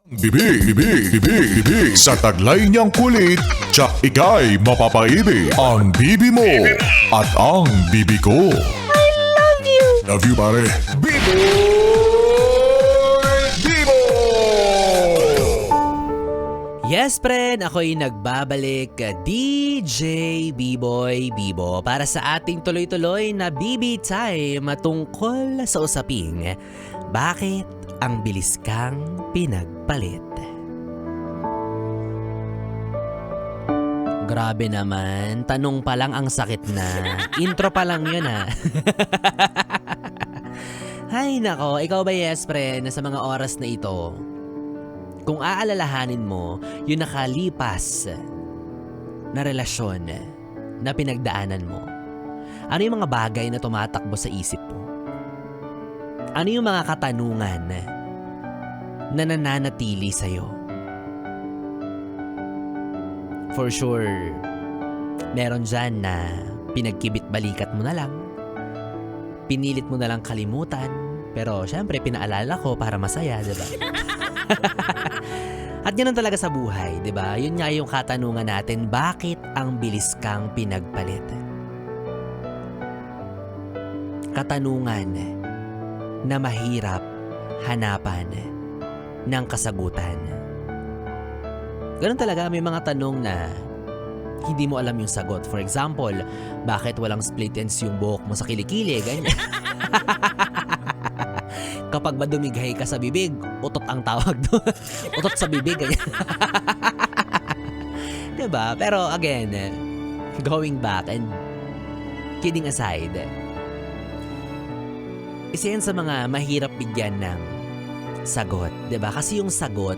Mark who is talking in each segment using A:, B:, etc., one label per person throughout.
A: Bibi, sa taglay niyang kulit, tsak ika'y mapapaibig. Ang bibi mo at ang bibi ko. Love you, pare. Bibo!
B: Yes, friend! Ako'y nagbabalik, DJ B-Boy Bibo, para sa ating tuloy-tuloy na BB Time tungkol sa usaping bakit ang bilis kang pinagpalit. Grabe naman, tanong pa lang ang sakit na. Intro pa lang yun ha. Hay nako, ikaw ba yes, friend, sa mga oras na ito? Kung aalalahanin mo yung nakalipas na relasyon na pinagdaanan mo, ano yung mga bagay na tumatakbo sa isip mo? Ano yung mga katanungan na nananatili sa'yo? For sure, meron dyan na pinagkibit-balikat mo na lang, pinilit mo na lang kalimutan, pero syempre pinaalala ko para masaya, diba? At ganun talaga sa buhay, 'di ba? Yun nga yung katanungan natin, bakit ang bilis kang pinagpalit? Katanungan na mahirap hanapan ng kasagutan. Ganun talaga, may mga tanong na hindi mo alam yung sagot. For example, bakit walang split ends yung buhok mo sa kilikili? Ganyan. Kapag ba dumighay ka sa bibig, utot ang tawag doon. Utot sa bibig. Diba? Pero again, going back and kidding aside, isa yan sa mga mahirap bigyan ng sagot. Diba? Kasi yung sagot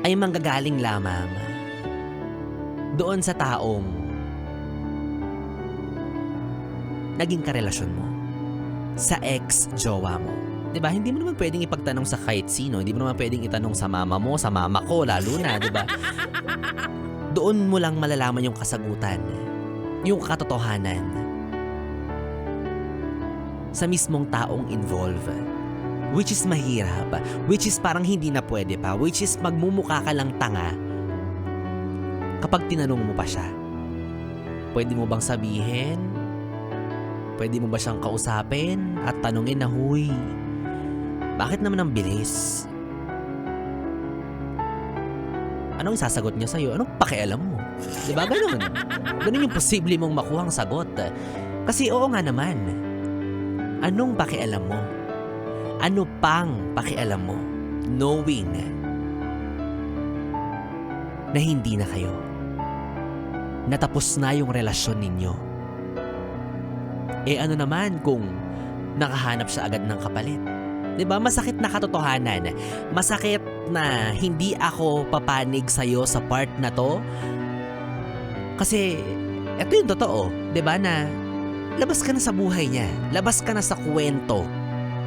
B: ay manggagaling lamang doon sa taong naging karelasyon mo, sa ex-jowa mo. Diba? Hindi mo naman pwedeng ipagtanong sa kahit sino. Hindi mo naman pwedeng itanong sa mama mo, sa mama ko, lalo na, diba? Doon mo lang malalaman yung kasagutan, yung katotohanan sa mismong taong involved. Which is mahirap, which is parang hindi na pwede pa, which is magmumukha ka lang tanga kapag tinanong mo pa siya. Pwede mo bang sabihin? Pwede mo ba siyang kausapin at tanungin na, huy, bakit naman ang bilis? Anong isasagot niya sa'yo? Anong pakialam mo? Diba? Ganun. Ganun yung posible mong makuhang sagot. Kasi oo nga naman. Anong pakialam mo? Ano pang pakialam mo? Knowing na hindi na kayo. Natapos na yung relasyon ninyo. Eh ano naman kung nakahanap siya agad ng kapalit? 'Di ba? Masakit na katotohanan. Masakit na hindi ako papanig sa'yo sa part na to. Kasi ito yung totoo, 'di ba, na labas ka na sa buhay niya. Labas ka na sa kwento.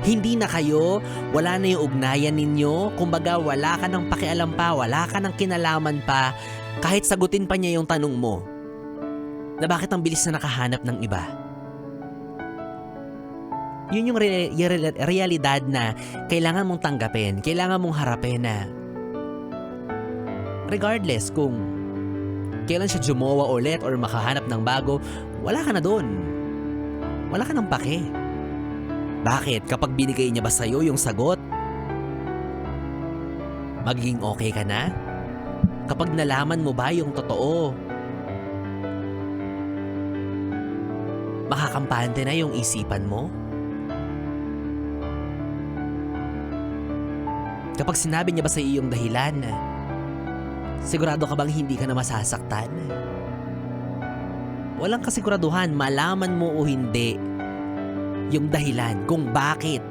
B: Hindi na kayo, wala na yung ugnayan ninyo. Kumbaga wala ka ng pakialam pa, wala ka ng kinalaman pa. Kahit sagutin pa niya yung tanong mo na bakit ang bilis na nakahanap ng iba. Yun yung realidad na kailangan mong tanggapin, kailangan mong harapin na regardless kung kailan siya jumowa ulit or makahanap ng bago, wala ka na doon. Wala ka ng pake. Bakit? Kapag binigay niya ba sa'yo yung sagot, magiging okay ka na? Kapag nalaman mo ba yung totoo, makakampante na yung isipan mo? Kapag sinabi niya ba sa iyo yung dahilan, sigurado ka bang hindi ka na masasaktan? Walang kasiguraduhan, malaman mo o hindi yung dahilan kung bakit.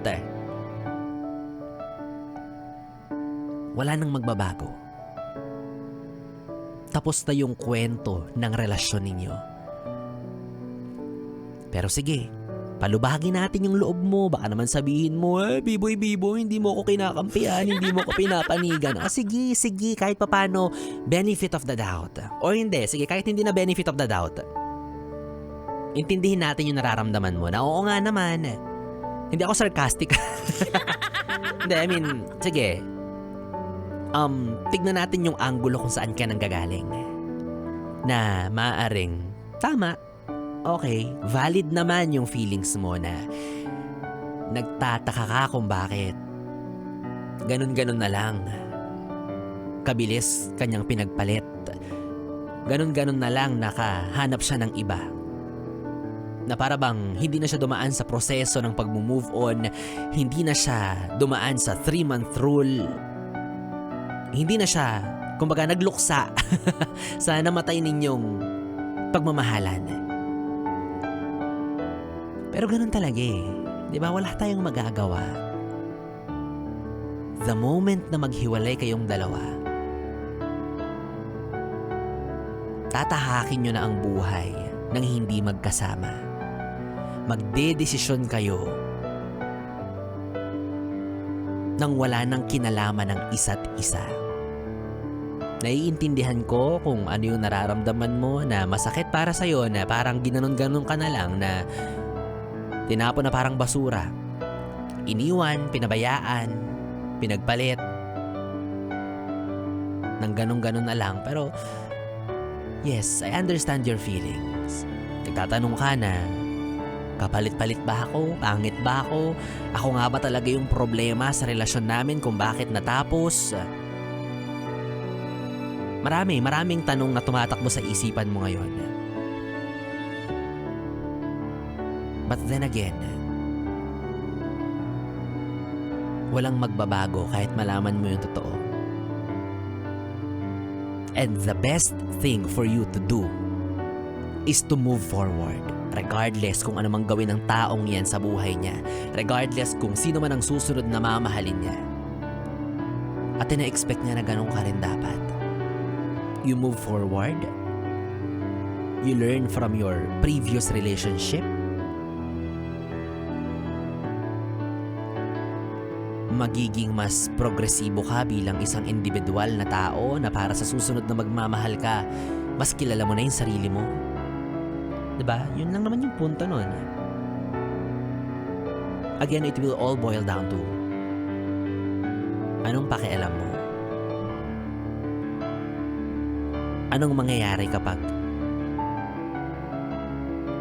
B: Wala nang magbabago. Tapos na yung kwento ng relasyon ninyo. Pero sige, palubagin natin yung loob mo. Baka naman sabihin mo, Biboy, hindi mo ako kinakampihan, hindi mo ako pinapanigan. Sige, kahit papano, benefit of the doubt. O hindi, sige, kahit hindi na benefit of the doubt. Intindihin natin yung nararamdaman mo na oo nga naman. Hindi ako sarcastic. Hindi, I mean, sige, tignan natin yung anggulo kung saan ka nanggagaling. Na maaaring, tama, okay, valid naman yung feelings mo na nagtataka ka kung bakit. Ganun-ganun na lang. Kabilis kanyang pinagpalit. Ganun-ganun na lang nakahanap siya ng iba. Na para bang hindi na siya dumaan sa proseso ng pag-move on, hindi na siya dumaan sa 3-month rule, hindi na siya, kumbaga, nagluksa sa namatay ninyong pagmamahalan. Pero ganun talaga eh. Di ba? Wala tayong magagawa. The moment na maghiwalay kayong dalawa, tatahakin nyo na ang buhay nang hindi magkasama. Magdedesisyon kayo nang wala nang kinalaman ng isa't isa. Naiintindihan ko kung ano yung nararamdaman mo na masakit para sa'yo, na parang ginanon-ganon ka na lang, na tinapon na parang basura. Iniwan, pinabayaan, pinagpalit. Nang ganon-ganon na lang. Pero yes, I understand your feelings. Nagtatanong ka na, kapalit-palit ba ako? Pangit ba ako? Ako nga ba talaga yung problema sa relasyon namin kung bakit natapos? Maraming tanong na tumatakbo sa isipan mo ngayon. But then again, walang magbabago kahit malaman mo yung totoo. And the best thing for you to do is to move forward. Regardless kung ano mang gawin ng taong yan sa buhay niya. Regardless kung sino man ang susunod na mamahalin niya. At ina-expect niya na ganun ka rin dapat. You move forward. You learn from your previous relationship. Magiging mas progresibo ka bilang isang individual na tao na para sa susunod na magmamahal ka, mas kilala mo na yung sarili mo. Diba? Yun lang naman yung punto nun. Again, it will all boil down to anong pakialam mo? Anong mangyayari kapag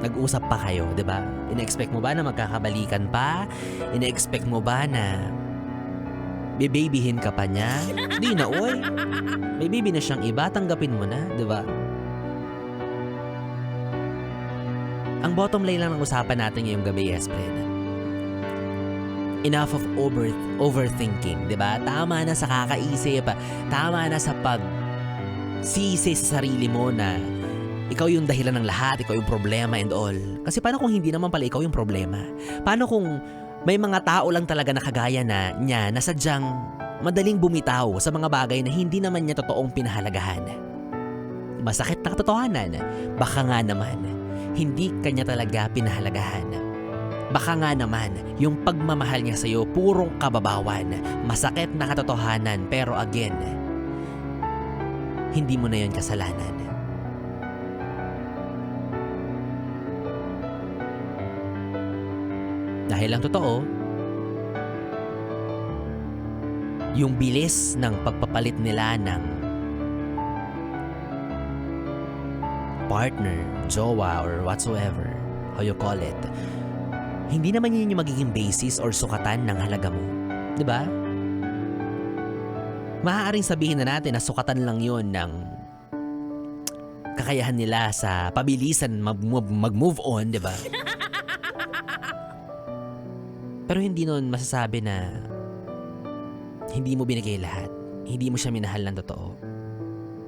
B: nag-usap pa kayo, diba? Ina-expect mo ba na magkakabalikan pa? Ina-expect mo ba na bibabyhin ka pa niya? Di na, oy. May baby na siyang iba, tanggapin mo na, diba? Ang bottom line lang ng usapan natin ngayong gabi, Espren. Enough of overthinking, di ba? Tama na sa kakaisip, tama na sa pag-sisi sa sarili mo na ikaw yung dahilan ng lahat, ikaw yung problema and all. Kasi paano kung hindi naman pala ikaw yung problema? Paano kung may mga tao lang talaga na kagaya na niya na sadyang madaling bumitaw sa mga bagay na hindi naman niya totoong pinahalagahan? Masakit na katotohanan, baka nga naman hindi kanya talaga pinahalagahan. Baka nga naman, yung pagmamahal niya sa'yo purong kababawan. Masakit na katotohanan, pero again, hindi mo na yun kasalanan. Dahil ang totoo, yung bilis ng pagpapalit nila ng partner, jowa, or whatsoever, how you call it, hindi naman yun yung magiging basis or sukatan ng halaga mo. Diba? Maaaring sabihin na natin na sukatan lang yun ng kakayahan nila sa pabilisan mag-move on, diba? Pero hindi nun masasabi na hindi mo binigay lahat. Hindi mo siya minahal ng totoo.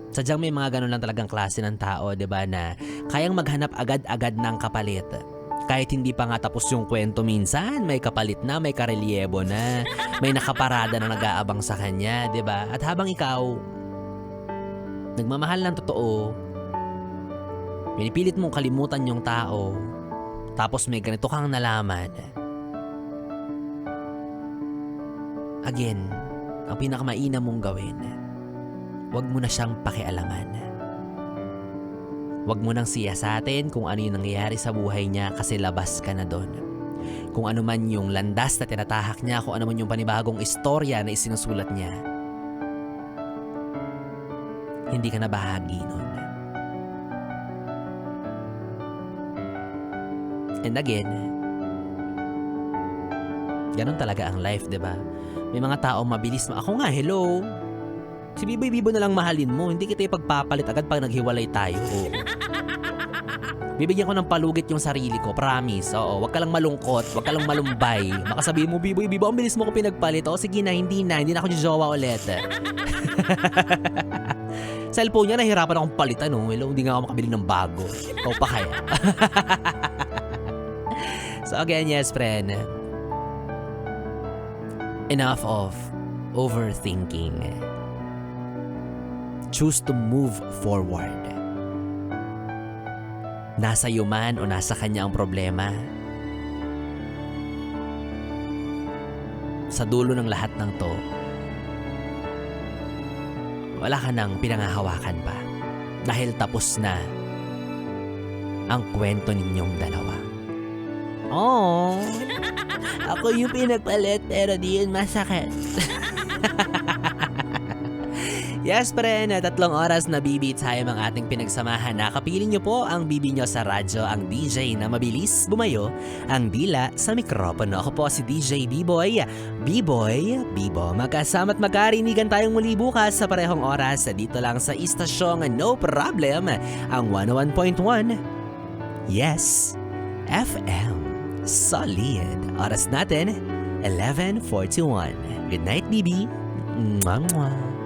B: Sadyang may mga ganun lang talagang klase ng tao, diba, na kayang maghanap agad-agad ng kapalit. Kahit hindi pa nga tapos yung kwento minsan, may kapalit na, may karelyebo na, may nakaparada na nag-aabang sa kanya, diba? At habang ikaw, nagmamahal ng totoo, pinipilit mong kalimutan yung tao, tapos may ganito kang nalaman. Again, ang pinakamainam mong gawin, huwag mo na siyang pakialaman. Huwag mo nang siyasatin kung ano yung nangyayari sa buhay niya kasi labas ka na doon. Kung ano man yung landas na tinatahak niya, kung ano man yung panibagong istorya na isinusulat niya. hindi ka na bahagi nun. And again, ganun talaga ang life, di ba? May mga tao mabilis. Ako nga, hello. Si Biboy Bibo na lang mahalin mo. Hindi kita ipagpapalit agad pag naghiwalay tayo. Oo. Bibigyan ko ng palugit yung sarili ko, promise. Oo, wag ka lang malungkot, wag ka lang malumbay. Baka sabihin mo, Biboy Bibo, ang bilis mo ko pinagpalit. O sige na, hindi na ako jowa ulit. Cellphone niya, nahirapan akong palitan. Oh. Hello, hindi nga ako makabili ng bago. O pa kaya. So again, yes, friend. Enough of overthinking. Choose to move forward. Nasa iyo man o nasa kanya ang problema. Sa dulo ng lahat ng to, wala ka nang pinangahawakan pa. Dahil tapos na ang kwento ninyong dalawa. Oh, ako yung pinagpalit pero di yun masakit. Yes, friend, 3 oras na BB time ang ating pinagsamahan. Nakapiling nyo po ang BB nyo sa radyo, ang DJ na mabilis bumayo, ang dila sa mikropono. Ako po si DJ B-Boy, Bibo. Magkasama't magkarinigan tayong muli bukas sa parehong oras dito lang sa istasyong No Problem, ang 101.1. Yes, FM. Solid. Oras natin, 11:41. Good night, BB. Mwah, mwah.